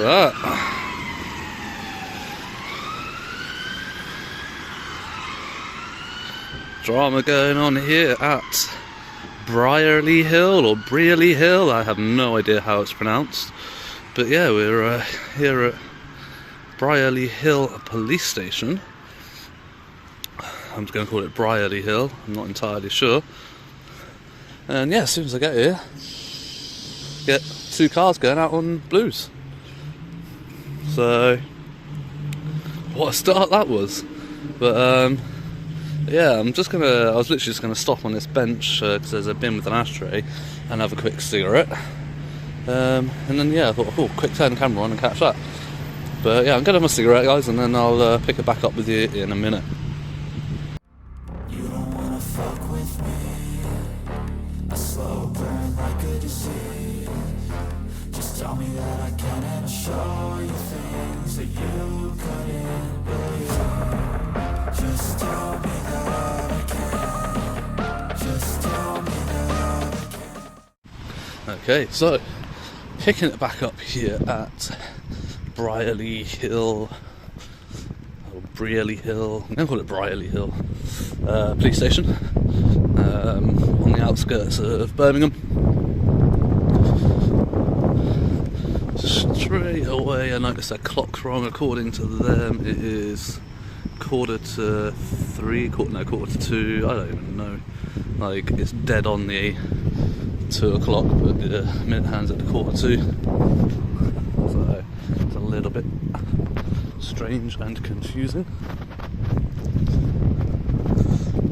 that. Drama going on here at Brierley Hill or Brierley Hill. I have no idea how it's pronounced. But yeah, we're here at Brierley Hill Police Station. I'm just going to call it Brierley Hill, I'm not entirely sure. And yeah, as soon as I get here, get 2 cars going out on blues. So, what a start that was. But yeah, I was literally just gonna stop on this bench because there's a bin with an ashtray and have a quick cigarette. And then yeah, I thought, oh, quick turn the camera on and catch that. But yeah, I'm gonna have my cigarette, guys, and then I'll pick it back up with you in a minute. You don't wanna fuck with me. A slow burn like a disease. Just tell me that I can and I'll show you things that you couldn't believe. Just tell me that I can. Just tell me that I can. Okay, so picking it back up here at Brierley Hill, or Brierley Hill, I'm going to call it Brierley Hill, police station, on the outskirts of Birmingham. Straight away I noticed that clock's wrong. According to them it is quarter to 2, I don't even know, like it's dead on the 2 o'clock, but the minute hand's at the 1:45, so it's a little bit strange and confusing.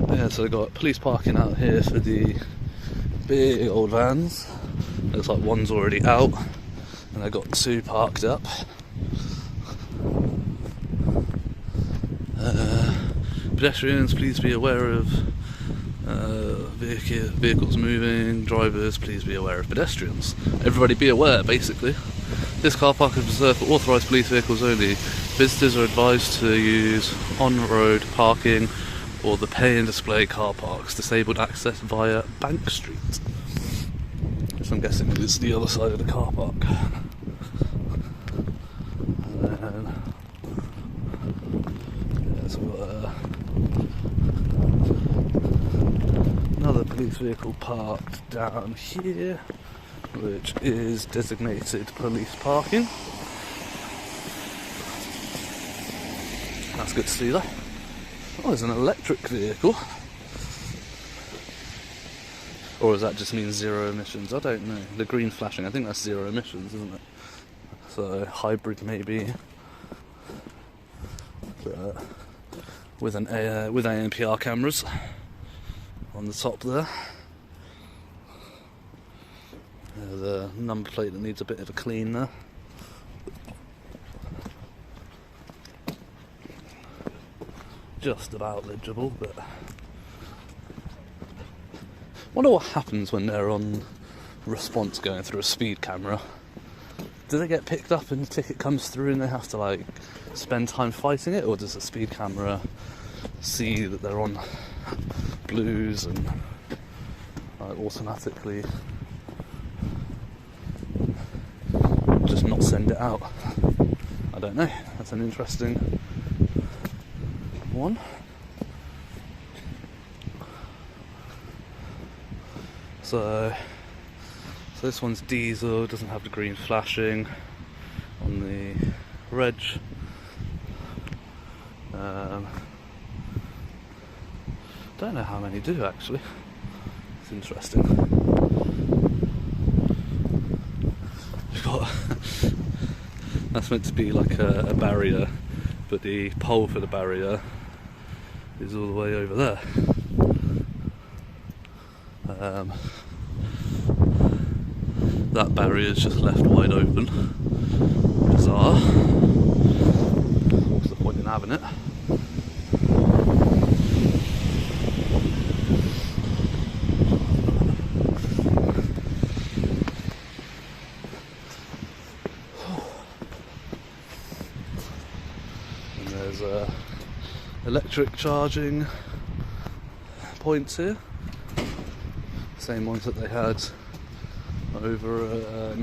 Yeah, so they've got police parking out here for the big old vans. Looks like one's already out, and they've got 2 parked up. Pedestrians, please be aware of vehicles moving. Drivers, please be aware of pedestrians. Everybody be aware, basically. This car park is reserved for authorised police vehicles only. Visitors are advised to use on-road parking or the pay and display car parks. Disabled access via Bank Street. So I'm guessing it's the other side of the car park. And then, yeah, so we've got another police vehicle parked down here, which is designated police parking. That's good to see that. Oh, there's an electric vehicle. Or does that just mean 0 emissions? I don't know. The green flashing, I think that's 0 emissions, isn't it? So, hybrid maybe. But, with ANPR cameras on the top there. The number plate that needs a bit of a clean there. Just about legible, but wonder what happens when they're on response going through a speed camera. Do they get picked up and the ticket comes through and they have to like spend time fighting it, or does the speed camera see that they're on blues and automatically just not send it out? I don't know. That's an interesting one. So this one's diesel, doesn't have the green flashing on the reg. Don't know how many do actually. It's interesting. We've got that's meant to be like a barrier, but the pole for the barrier is all the way over there. That barrier is just left wide open. Bizarre. What's the point in having it? And there's electric charging points here. Same ones that they had over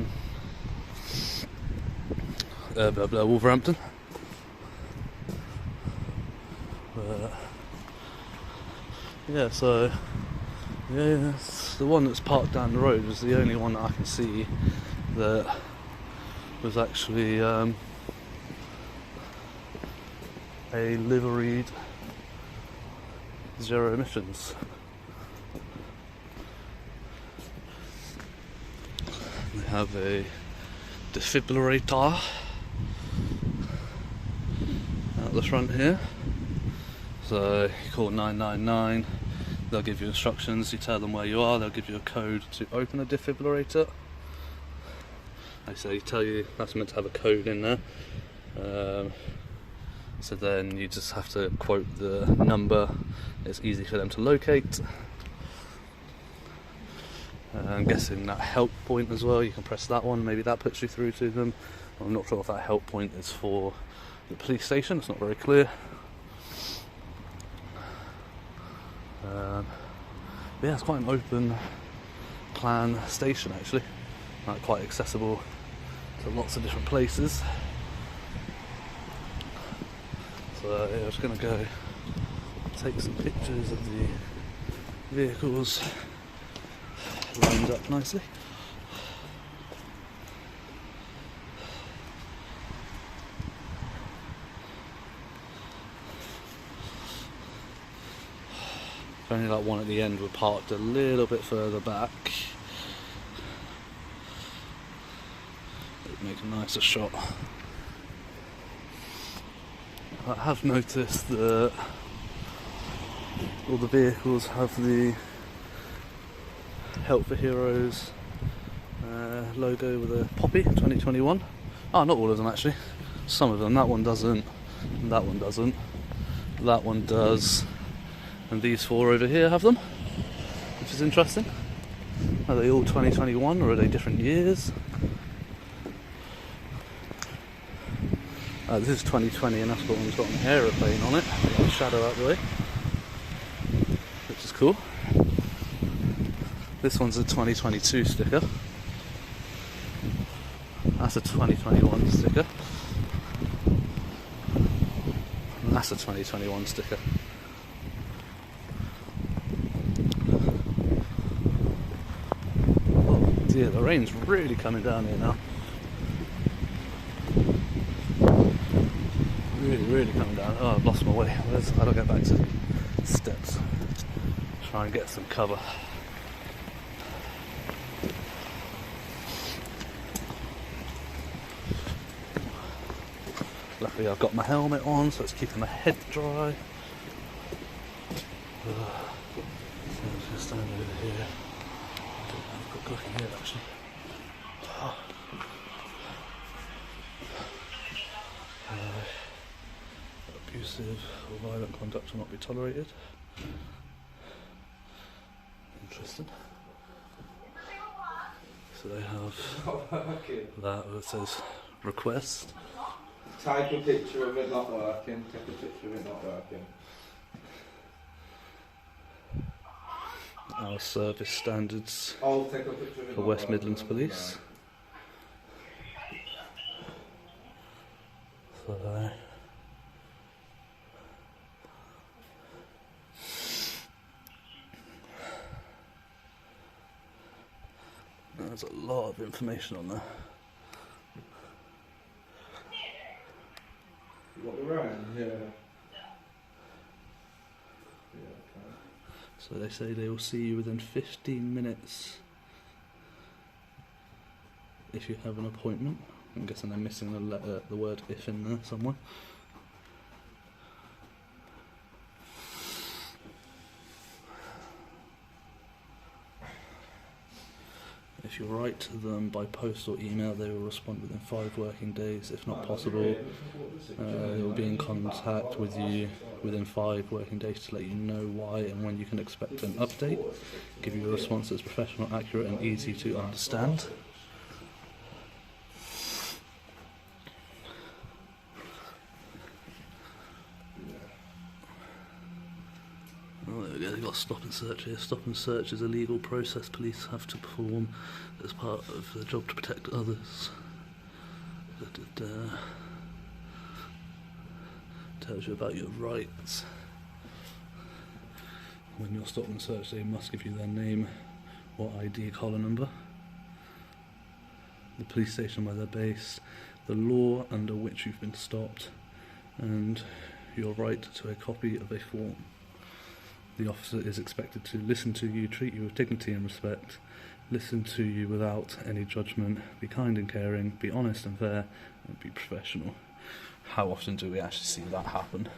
Wolverhampton. Yeah, so yeah, the one that's parked down the road was the only one that I can see that was actually a liveried zero emissions. We have a defibrillator at the front here. So you call 999, they'll give you instructions, you tell them where you are, they'll give you a code to open a defibrillator. They tell you that's meant to have a code in there. So then you just have to quote the number, it's easy for them to locate. I'm guessing that help point as well, you can press that one, maybe that puts you through to them. I'm not sure if that help point is for the police station, it's not very clear. But yeah, it's quite an open plan station actually, like quite accessible to lots of different places. So yeah, I'm just going to go take some pictures of the vehicles lined up nicely. Only that one at the end were parked a little bit further back. It'd make a nicer shot. I have noticed that all the vehicles have the Help for Heroes logo with a poppy 2021. Oh, not all of them actually. Some of them. That one doesn't. And that one doesn't. That one does. And these four over here have them, which is interesting. Are they all 2021 or are they different years? This is 2020 and that's what one's got an aeroplane on it. Got the shadow out the way, which is cool. This one's a 2022 sticker. That's a 2021 sticker. And that's a 2021 sticker. Yeah, the rain's really coming down here now. Really coming down. Oh, I've lost my way. I don't get back to the steps. Try and get some cover. Luckily I've got my helmet on, so it's keeping my head dry. Just stand over here. Have a quick look in here actually. Abusive or violent conduct will not be tolerated. Interesting. So they have that where it says request. Take a picture of it not working, take a picture of it not working. Our service standards I'll take a picture of it for not West working. Midlands Police. So there's a lot of information on there. What around? Yeah. So they say they will see you within 15 minutes if you have an appointment. I'm guessing they're missing the letter, the word if in there somewhere. If you write to them by post or email, they will respond within 5 working days. If not possible, they will be in contact with you within 5 working days to let you know why and when you can expect an update. Give you a response that's professional, accurate and easy to understand. Oh, there we go, they've got stop and search here. Stop and search is a legal process police have to perform as part of their job to protect others. Tells you about your rights. When you're stopped and searched, they must give you their name or ID collar number, the police station where they're based, the law under which you've been stopped, and your right to a copy of a form. The officer is expected to listen to you, treat you with dignity and respect, listen to you without any judgment, be kind and caring, be honest and fair, and be professional. How often do we actually see that happen?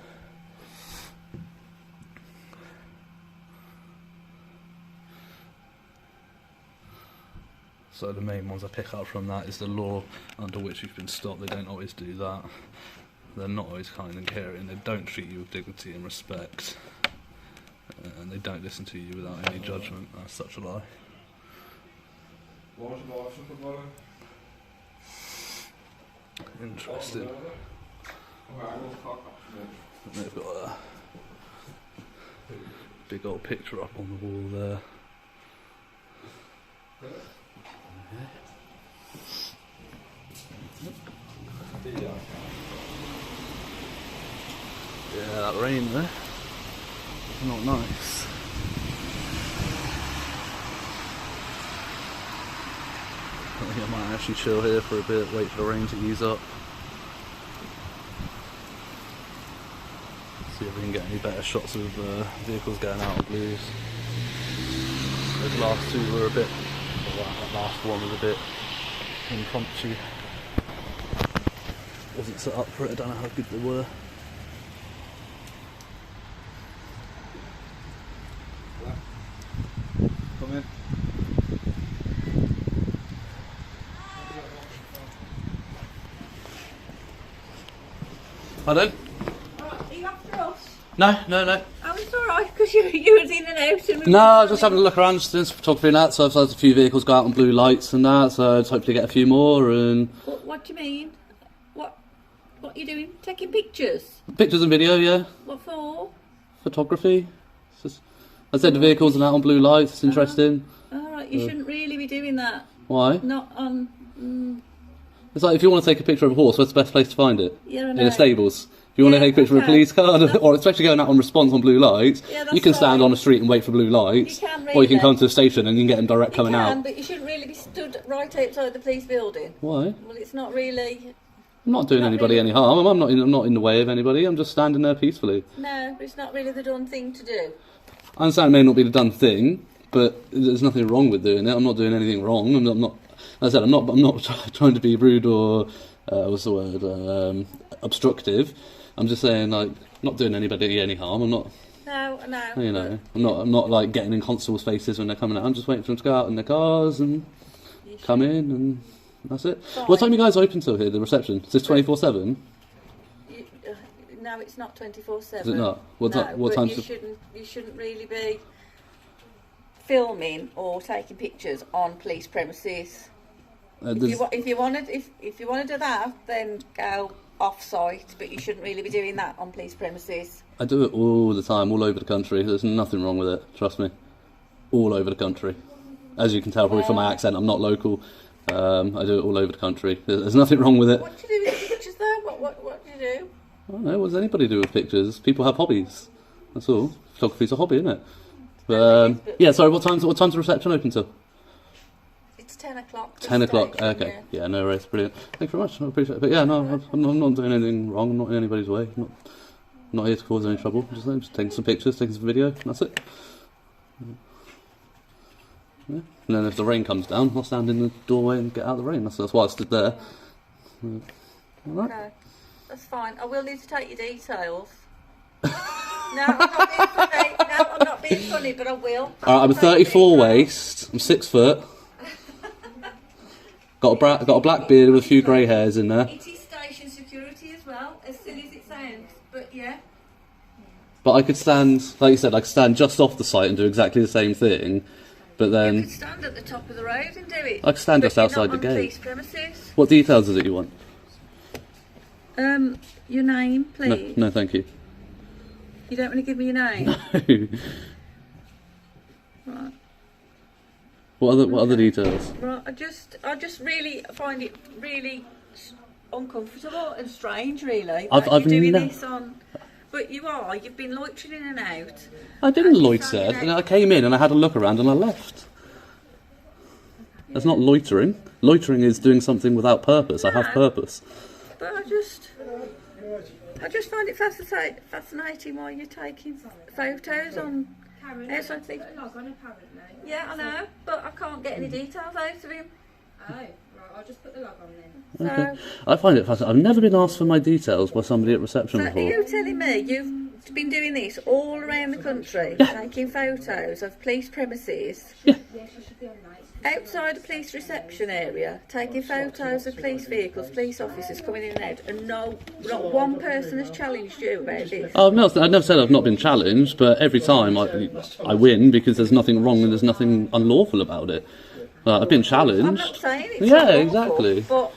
So the main ones I pick up from that is the law under which you've been stopped. They don't always do that. They're not always kind and caring. They don't treat you with dignity and respect. And they don't listen to you without any judgment. That's such a lie. Interesting. And they've got a big old picture up on the wall there. Yeah, that rain there. Not nice. I think I might actually chill here for a bit, wait for the rain to ease up. See if we can get any better shots of vehicles going out of blues. Those last two were a bit, well, that last one was a bit impromptu. Wasn't set up for it, I don't know how good they were. Come in. Pardon? Are you after us? No. Oh, it's alright, because you was in and out. And No, I was just having a look around, just doing some photography and that, so I've had a few vehicles go out on blue lights and that, so I'd hopefully get a few more and... What do you mean? What are you doing? Taking pictures? Pictures and video, yeah. What for? Photography. It's just, I said the vehicles and out on blue lights, it's interesting. Alright, you shouldn't really be doing that. Why? Not on... It's like if you want to take a picture of a horse, where's the best place to find it? Yeah, I In know. the stables. If you want to take a picture of a police car, or especially going out on response on blue lights, Yeah, that's you can stand fine. on the street and wait for blue lights, You can or you can really. come to the station and you can get them direct You coming can, out. but you shouldn't really be stood right outside the police building. Why? Well, it's not really... I'm not doing Not anybody really. any harm. I'm not in the way of anybody. I'm just standing there peacefully. No, but it's not really the done thing to do. I understand it may not be the done thing, but there's nothing wrong with doing it. I'm not doing anything wrong. I'm not. As I said, I'm not trying to be rude or what's the word? Obstructive. I'm just saying, like, not doing anybody any harm. I'm not. No. You know, I'm not like getting in constables' faces when they're coming out. I'm just waiting for them to go out in their cars and come in, and that's it. Fine. What time are you guys open till here? The reception? Is this 24/7? No, it's not 24/7. Is it not? What but time's you shouldn't really be filming or taking pictures on police premises. If you want to do that, then go off-site. But you shouldn't really be doing that on police premises. I do it all the time, all over the country. There's nothing wrong with it. Trust me, all over the country. As you can tell probably from my accent, I'm not local. I do it all over the country. There's nothing wrong with it. What do you do with the pictures though? What do you do? I don't know. What does anybody do with pictures? People have hobbies. That's all. Photography's a hobby, isn't it? But, yeah. Sorry. What time's the reception open till? It's 10 o'clock. 10 o'clock. Okay. Yeah. No worries. Brilliant. Thank you very much. I appreciate it. But yeah, no, I'm not doing anything wrong. I'm not in anybody's way. I'm not here to cause any trouble. I'm just taking some pictures, taking some video. That's it. Yeah. And then if the rain comes down, I'll stand in the doorway and get out of the rain. That's why I stood there. All right. Okay. That's fine. I will need to take your details. No, I'm not being funny. No, I'm not being funny, but I will. Alright, I'm a 34 waist. I'm 6 foot. Got a black beard with a few grey hairs in there. It is station security as well, as silly as it sounds. But yeah. But I could stand, like you said, I could stand just off the site and do exactly the same thing. But You then could stand at the top of the road and do it. I could stand just But you're outside not the on gate. police premises. What details is it you want? Your name, please. No, thank you. You don't want to give me your name? Right. What other details? Right. I just really find it really uncomfortable and strange, really. I've You're doing ne- this on, but you've been loitering in and out. I didn't and loiter, and I came in and I had a look around and I left. That's not loitering. Loitering is doing something without purpose. I have purpose. But I just find it fascinating why you're taking photos on outside things. Log on apparently. Yeah, I know, but I can't get any details out of him. Oh, right, I'll just put the log on then. So, Okay. I find it fascinating. I've never been asked for my details by somebody at reception so are before. you telling me you've been doing this all around the country, taking photos of police premises? Yeah, she should be on night. Outside a police reception area, taking photos of police vehicles, police officers coming in and out, and not one person has challenged you about this. I've never said I've not been challenged, but every time I win because there's nothing wrong and there's nothing unlawful about it. I've been challenged. I'm not saying it's Yeah, unlawful, exactly. But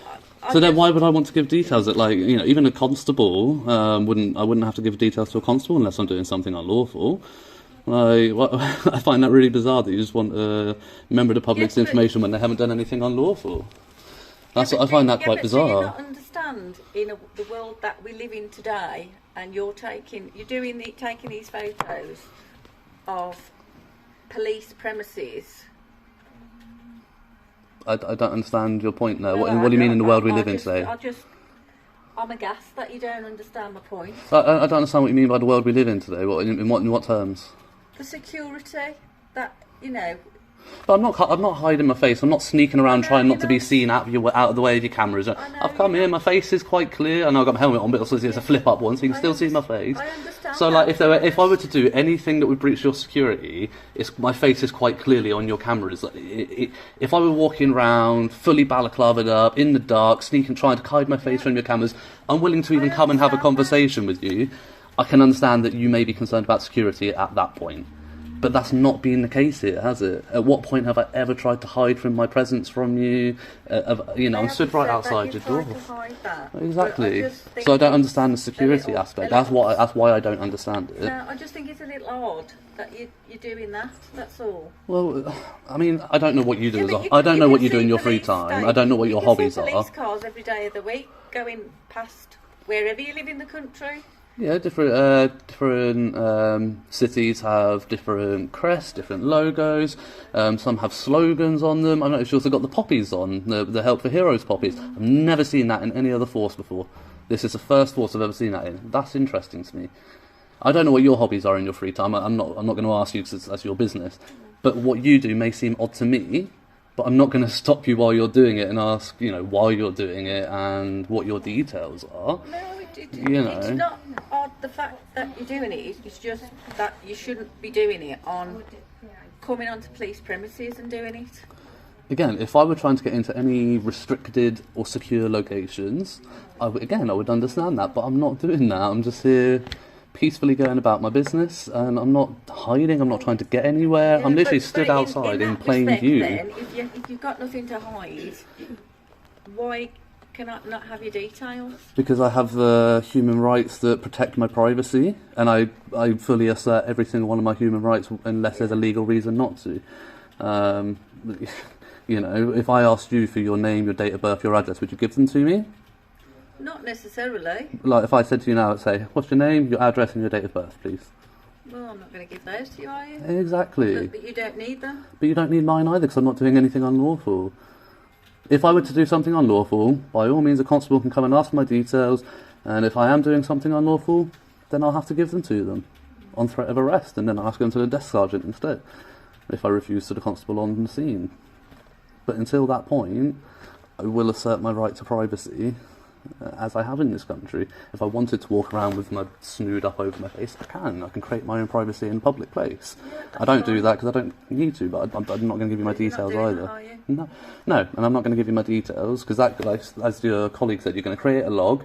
So then why would I want to give details that, like, you know, even a constable, I wouldn't have to give details to a constable unless I'm doing something unlawful. I find that really bizarre that you just want a member of the public's information when they haven't done anything unlawful. I find that quite Do you bizarre. not understand the world that we live in today, and taking these photos of police premises? I don't understand your point there. What do you mean in the world we live in today? I'm aghast that you don't understand my point. I don't understand what you mean by the world we live in today. In what terms? The security that, you know. But I'm not hiding my face. I'm not sneaking around trying not to be seen out of the way of your cameras. I've come here. My face is quite clear. I know I've got my helmet on, but also it's a flip up one, so you can still see my face. I understand. So, like, if I were to do anything that would breach your security, my face is quite clearly on your cameras. Like, if I were walking around fully balaclavaed up in the dark, trying to hide my face from your cameras, I'm willing to even come and have a conversation with you. I can understand that you may be concerned about security at that point. But that's not been the case here, has it? At what point have I ever tried to hide from my presence from you? I'm stood right outside your door. Exactly. So I don't understand the security aspect. That's why I don't understand it. No, I just think it's a little odd that you're doing that. That's all. Well, I mean, I don't know what you do. I don't know what you do in your free time. I don't know what your hobbies are. Police cars every day of the week going past wherever you live in the country. Yeah, different cities have different crests, different logos. Some have slogans on them. I'm not sure. Also got the poppies on, the Help for Heroes poppies. I've never seen that in any other force before. This is the first force I've ever seen that in. That's interesting to me. I don't know what your hobbies are in your free time. I'm not going to ask you because that's your business. But what you do may seem odd to me. But I'm not going to stop you while you're doing it and ask, why you're doing it and what your details are. No, it's not odd the fact that you're doing it. It's just that you shouldn't be doing it coming onto police premises and doing it. Again, if I were trying to get into any restricted or secure locations, I would understand that. But I'm not doing that. I'm just here peacefully going about my business, and I'm not hiding. I'm not trying to get anywhere. Yeah, I'm literally stood outside in plain view. Then, if you've got nothing to hide, why can I not have your details? Because I have human rights that protect my privacy, and I fully assert every single one of my human rights unless there's a legal reason not to. If I asked you for your name, your date of birth, your address, would you give them to me? Not necessarily. Like, if I said to you now, I'd say, what's your name, your address, and your date of birth, please? Well, I'm not going to give those to you, are you? Exactly. But you don't need them. But you don't need mine either, because I'm not doing anything unlawful. If I were to do something unlawful, by all means a constable can come and ask my details, and if I am doing something unlawful, then I'll have to give them to them on threat of arrest, and then I'll ask them to the desk sergeant instead, if I refuse to the constable on the scene. But until that point, I will assert my right to privacy, as I have in this country. If I wanted to walk around with my snood up over my face, I can. I can create my own privacy in a public place. I don't do that because I don't need to, but I'm not going to give you my details either. Are you? No, and I'm not going to give you my details because that, like, as your colleague said, you're going to create a log.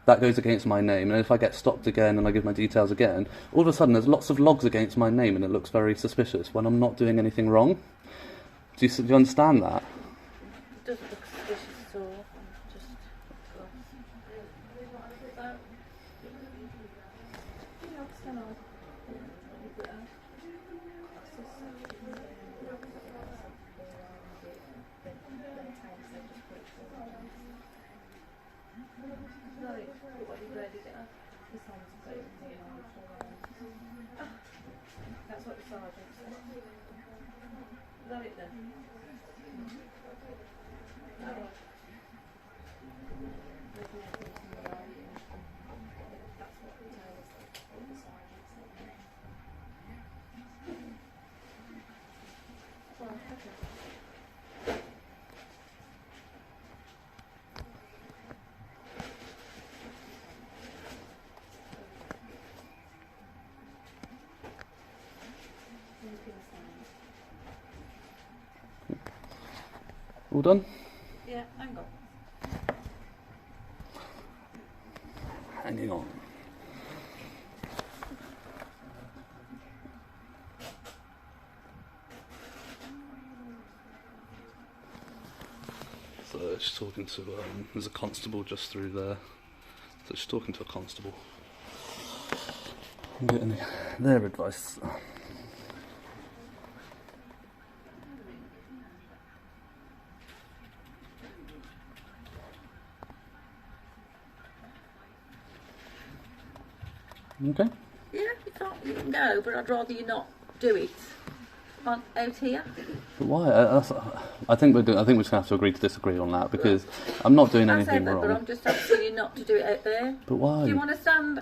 That goes against my name, and if I get stopped again and I give my details again, all of a sudden there's lots of logs against my name and it looks very suspicious when I'm not doing anything wrong. Do you understand that? It doesn't look suspicious at all. Just... That's what the sergeant said. Is that it then? Oh, right. There's nothing to the right. That's what the sergeant said. Well, okay. All done? Yeah, hang on. Hanging on. So she's talking to, there's a constable just through there. So she's talking to a constable. I'm getting their advice. Okay. Yeah, you can go, but I'd rather you not do it out here. But why? I think we're just going to have to agree to disagree on that, because I'm not doing anything wrong. But I'm just asking you not to do it out there. But why? Do you want to stand?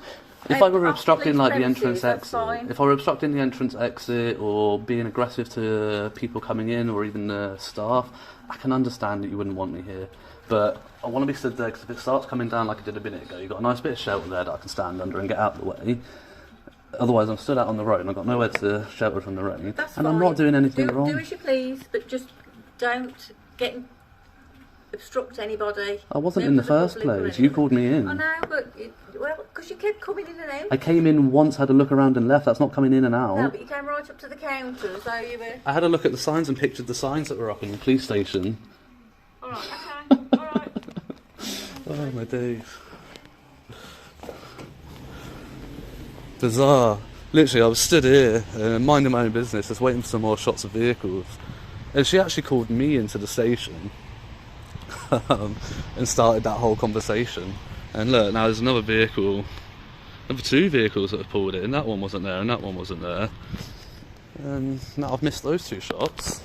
If I were obstructing like the premises, entrance that's exit, fine. if I were obstructing the entrance exit or being aggressive to people coming in or even the staff, I can understand that you wouldn't want me here. But I want to be stood there, because if it starts coming down like it did a minute ago, you've got a nice bit of shelter there that I can stand under and get out of the way. Otherwise, I'm stood out on the road and I've got nowhere to shelter from the rain. That's and fine. I'm not doing anything wrong. Do as you please, but just don't obstruct anybody. I wasn't in the first place. You called me in. I know, but because you kept coming in and out. I came in once, had a look around and left. That's not coming in and out. No, but you came right up to the counter as though you were. I had a look at the signs and pictured the signs that were up in the police station. All right, okay, all right. Oh my days. Bizarre. Literally, I was stood here, minding my own business, just waiting for some more shots of vehicles. And she actually called me into the station and started that whole conversation. And look, now there's another vehicle, another two vehicles that have pulled in. That one wasn't there and that one wasn't there. And now I've missed those two shots.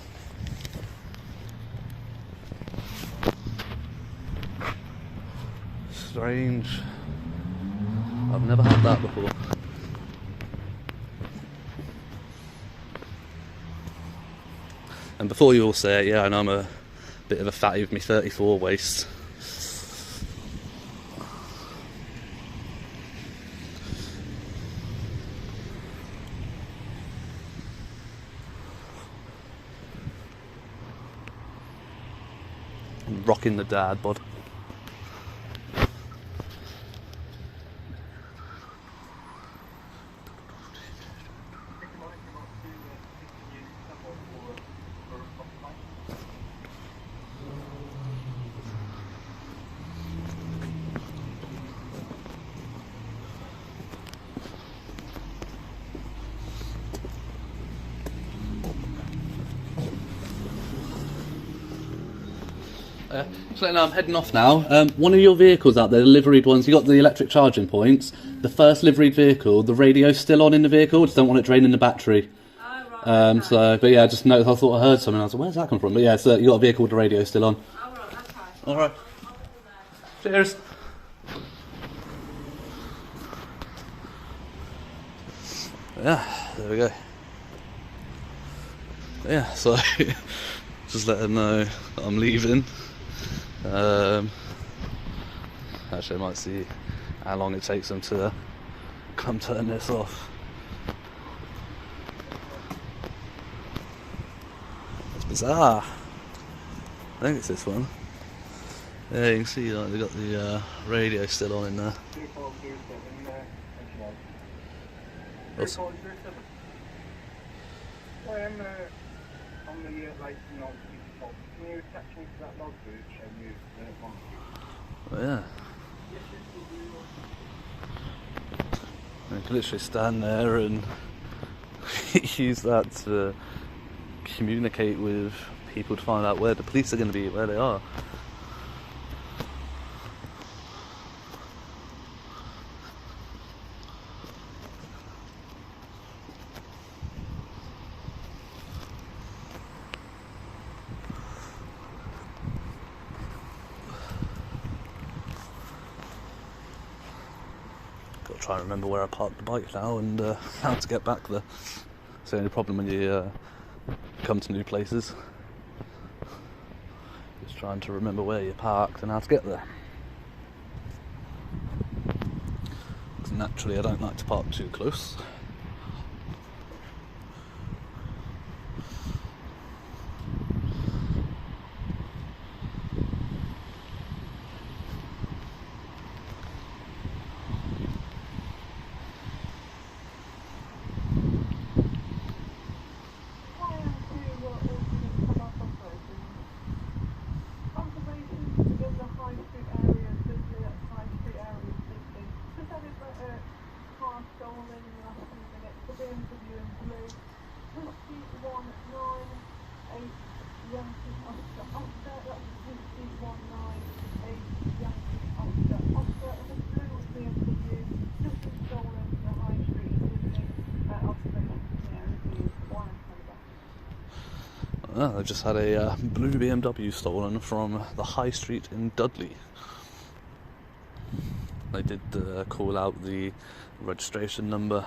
Strange. I've never had that before. And before you all say it, yeah, I know I'm a bit of a fatty with me 34 waist. I'm rocking the dad bod. So now I'm heading off now. One of your vehicles out there, the liveried ones, you got the electric charging points. The first liveried vehicle, the radio's still on in the vehicle, just don't want it draining the battery. Oh, right. Okay. So, but yeah, I just noticed, I thought I heard something, I was like, where's that come from? But yeah, so you got a vehicle with the radio still on. Oh, right, okay. Alright. Cheers. Yeah, there we go. Yeah, so just let them know that I'm leaving. Actually, I might see how long it takes them to come turn this off. It's bizarre. I think it's this one. Yeah, you can see like, they've got the radio still on in there. Awesome. Oh, yeah. You can literally stand there and use that to communicate with people to find out where the police are going to be, where they are. trying to remember where I parked the bike now and how to get back there. It's the only problem when you come to new places. Just trying to remember where you parked and how to get there. Because naturally I don't like to park too close. They've just had a blue BMW stolen from the High Street in Dudley. They did call out the registration number,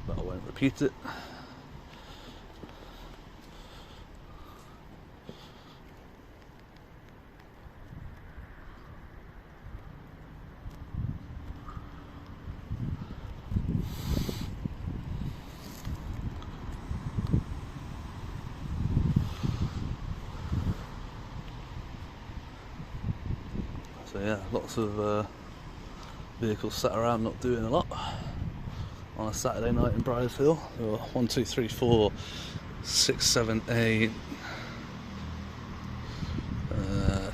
but I won't repeat it. So yeah, lots of vehicles sat around not doing a lot on a Saturday night in Brierley Hill. There were 1, 2, 3, 4, 6, 7, 8,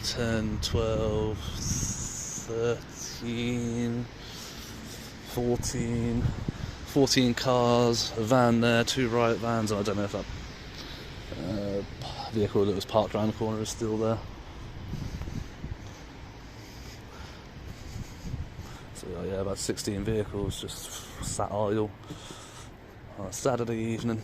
10, 12, 13, 14 cars, a van there, 2 riot vans, and I don't know if that vehicle that was parked around the corner is still there. So yeah, about 16 vehicles just sat idle on a Saturday evening.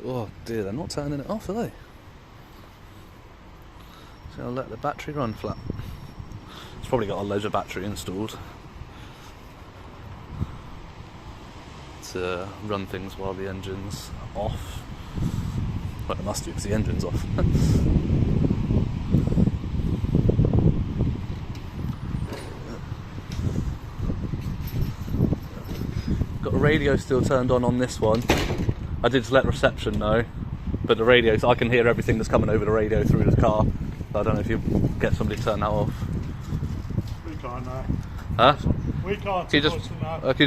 Oh dear, they're not turning it off, are they? So I'll let the battery run flat. It's probably got a leisure battery installed to run things while the engine's off. Well, it must do because the engine's off. Got the radio still turned on this one. I did just let reception know, but the radio, so I can hear everything that's coming over the radio through the car. So I don't know if you get somebody to turn that off. We can't now. Huh? We can't. Can you just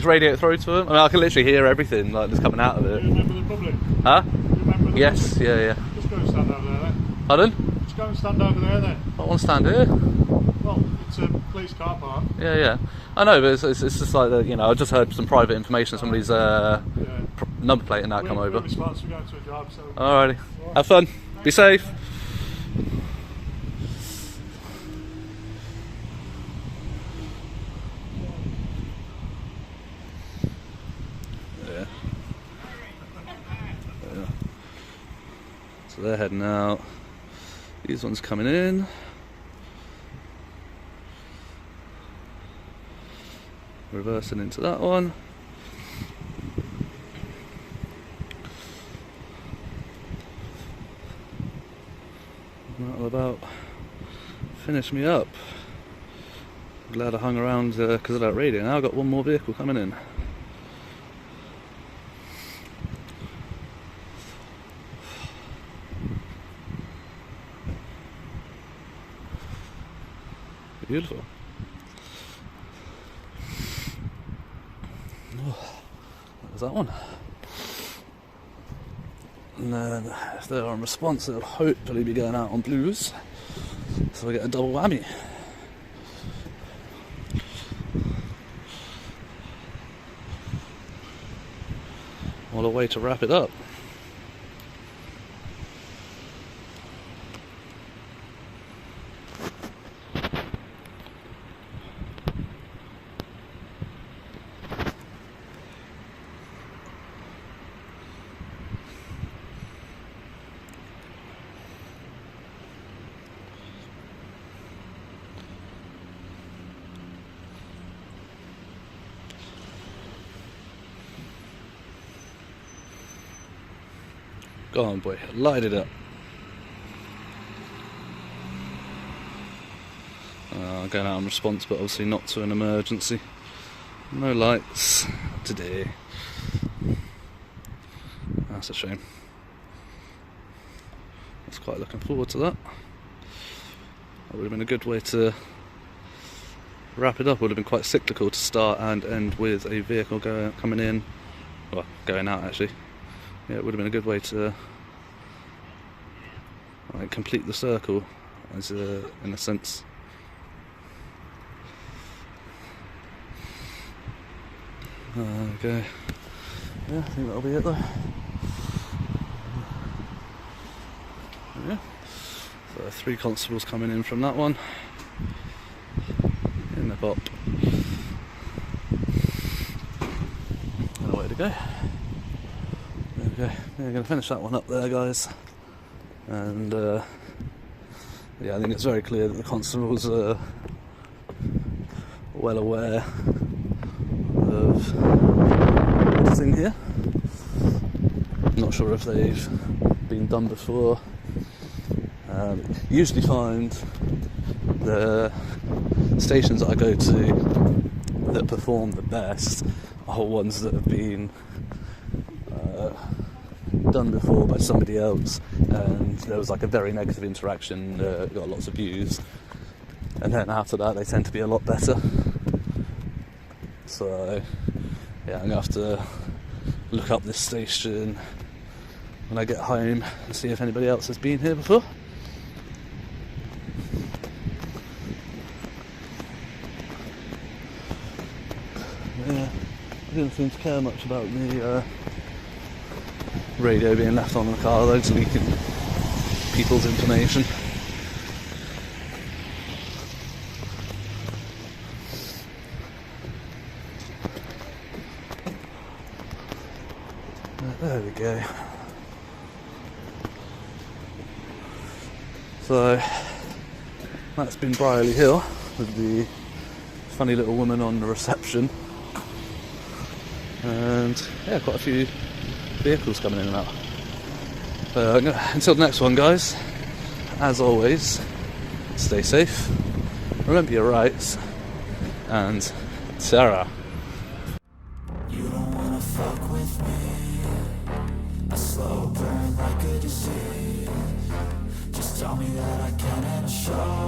radio it through to them? I mean, I can literally hear everything like that's coming out of it. Do you remember the public? Huh? Do you remember the Yes, public? yeah. Just go and stand over there then. Pardon? Just go and stand over there then. I want to stand here. Well, it's a police car park. Yeah. I know, but it's just like that, you know. I just heard some private information. Somebody's number plate and that come over. We're responsible, we're going to a job, so... Alrighty. Have fun. Be safe. Yeah. So they're heading out. These ones coming in. Reversing into that one. That'll about finish me up. Glad I hung around because of that radio. Now I've got one more vehicle coming in. Beautiful. There's that one. And then if they're on response, they'll hopefully be going out on blues, so we get a double whammy. What a way to wrap it up. Go on, boy, light it up. I'm going out in response, but obviously not to an emergency. No lights today. That's a shame. I was quite looking forward to that. That would have been a good way to wrap it up. It would have been quite cyclical to start and end with a vehicle coming in, well, going out actually. Yeah, it would have been a good way to complete the circle, as in a sense. Okay. Yeah, I think that'll be it though. Yeah. So 3 constables coming in from that one. In the pop. And away to go. Okay, yeah, I'm going to finish that one up there, guys. And yeah, I think it's very clear that the constables are well aware of what's in here. I'm not sure if they've been done before. Usually find the stations that I go to that perform the best are ones that have been done before by somebody else, and there was like a very negative interaction, got lots of views, and then after that they tend to be a lot better. So yeah, I'm gonna have to look up this station when I get home and see if anybody else has been here before. Yeah, I didn't seem to care much about the radio being left on in the car though, to leaking people's information. There we go. So that's been Brierley Hill with the funny little woman on the reception, and yeah, quite a few vehicles coming in and out. Until the next one, guys, as always, stay safe, remember your rights, and Sarah. You don't wanna fuck with me. A slow burn like a disease. Just tell me that I can and I'll show